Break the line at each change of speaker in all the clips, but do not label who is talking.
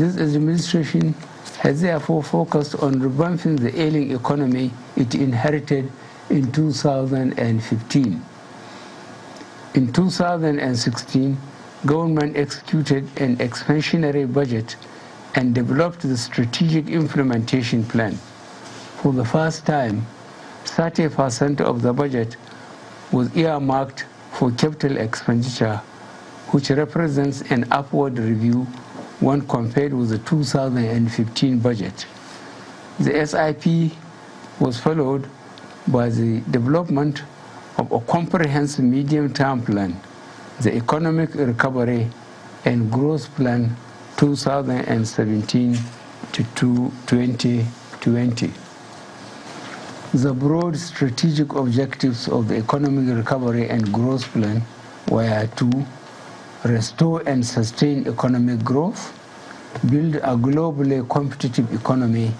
This administration has therefore focused on revamping the ailing economy it inherited in 2015. In 2016, government executed an expansionary budget and developed the strategic implementation plan. For the first time, 30% of the budget was earmarked for capital expenditure, which represents an upward review when compared with the 2015 budget. The SIP was followed by the development of a comprehensive medium-term plan, the Economic Recovery and Growth Plan 2017 to 2020. The broad strategic objectives of the Economic Recovery and Growth Plan were to restore and sustain economic growth, build a globally competitive economy,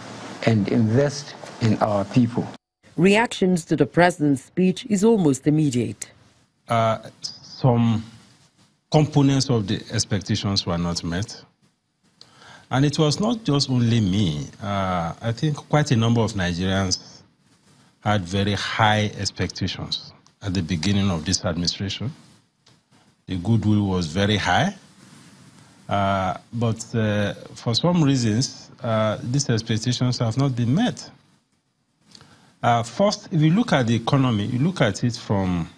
and invest in our people.
Reactions to the president's speech is almost immediate.
Some components of the expectations were not met. And it was not just only me. I think quite a number of Nigerians had very high expectations at the beginning of this administration. The goodwill was very high. But for some reasons, these expectations have not been met. First, if you look at the economy, you look at it from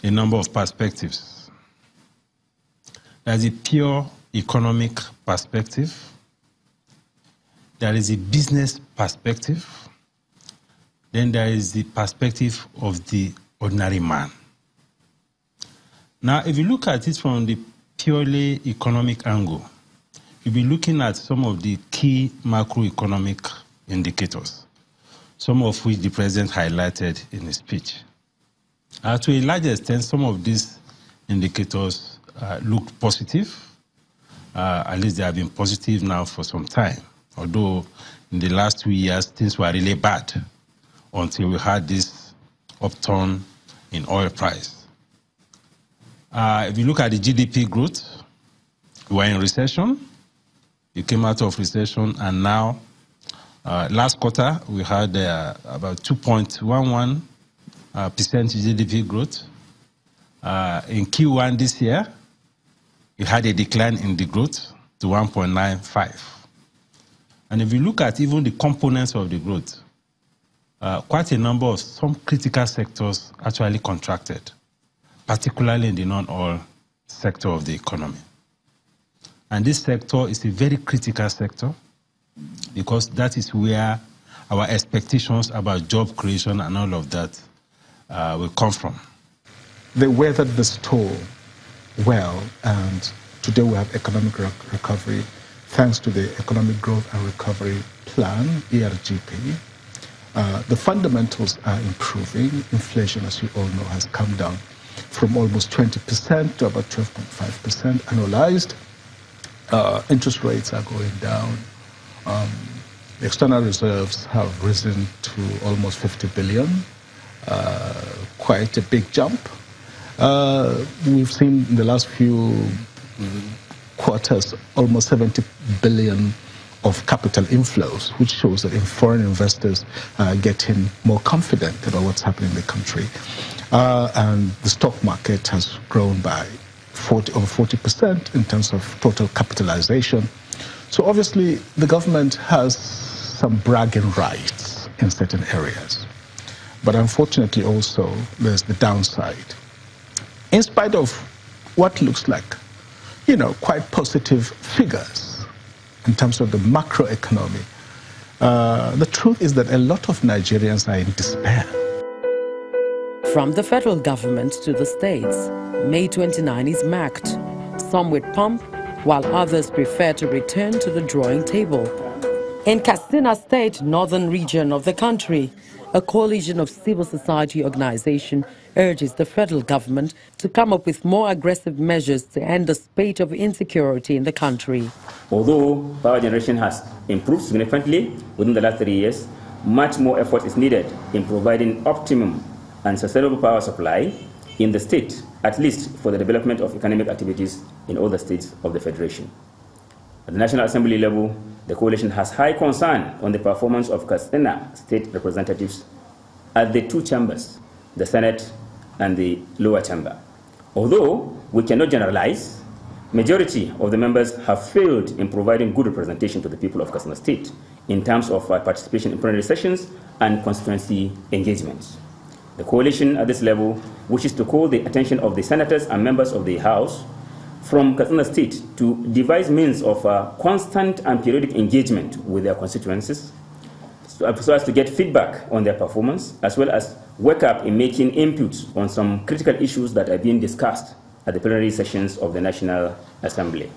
a number of perspectives. There's a pure economic perspective. There is a business perspective. Then there is the perspective of the ordinary man. Now, if you look at it from the purely economic angle, you'll be looking at some of the key macroeconomic indicators, some of which the president highlighted in his speech. To a large extent, some of these indicators looked positive. At least they have been positive now for some time, although in the last 2 years, things were really bad until we had this upturn in oil price. If you look at the GDP growth, we were in recession. We came out of recession, and now, last quarter, we had about 2.11% GDP growth. In Q1 this year, we had a decline in the growth to 1.95. And if you look at even the components of the growth, quite a number of some critical sectors actually contracted, particularly in the non-oil sector of the economy. And this sector is a very critical sector because that is where our expectations about job creation and all of that will come from.
They weathered the storm well, and today we have economic recovery thanks to the Economic Growth and Recovery Plan, ERGP. The fundamentals are improving. Inflation, as you all know, has come down from almost 20% to about 12.5% annualized. Interest rates are going down. The external reserves have risen to almost 50 billion, quite a big jump. We've seen in the last few quarters almost 70 billion of capital inflows, which shows that foreign investors are getting more confident about what's happening in the country. And the stock market has grown by over 40% in terms of total capitalization. So obviously the government has some bragging rights in certain areas. But unfortunately also there's the downside. In spite of what looks like, quite positive figures in terms of the macroeconomy, the truth is that a lot of Nigerians are in despair.
From the federal government to the states, May 29 is marked, some with pomp, while others prefer to return to the drawing table. In KATSINA State, northern region of the country, a coalition of civil society organizations urges the federal government to come up with more aggressive measures to end the spate of insecurity in the country.
Although power generation has improved significantly within the last 3 years, much more effort is needed in providing optimum and sustainable power supply in the state, at least for the development of economic activities in all the states of the Federation. At the National Assembly level, the coalition has high concern on the performance of KATSINA state representatives at the two chambers, the Senate and the lower chamber. Although we cannot generalize, majority of the members have failed in providing good representation to the people of KATSINA state in terms of participation in plenary sessions and constituency engagements. The coalition at this level wishes to call the attention of the senators and members of the House from KATSINA state to devise means of constant and periodic engagement with their constituencies so as to get feedback on their performance, as well as work up in making inputs on some critical issues that are being discussed at the plenary sessions of the National Assembly.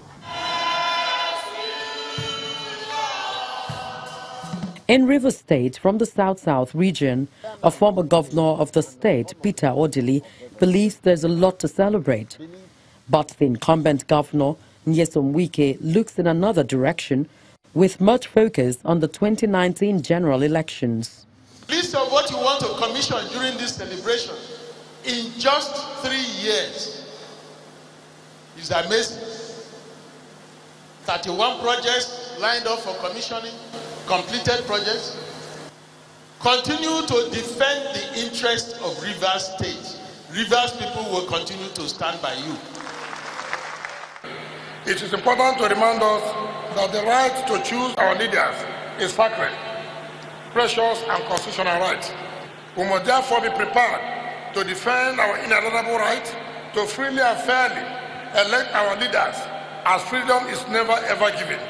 In Rivers State, from the South-South region, a former governor of the state, Peter ODILI, believes there's a lot to celebrate. But the incumbent governor, NYESOM WIKE, looks in another direction, with much focus on the 2019 general elections.
List of what you want to commission during this celebration in just 3 years is amazing. 31 projects lined up for commissioning, completed projects. Continue to defend the interests of Rivers State. Rivers people will continue to stand by you.
It is important to remind us that the right to choose our leaders is sacred, precious and constitutional right. We must therefore be prepared to defend our inalienable right to freely and fairly elect our leaders, as freedom is never ever given.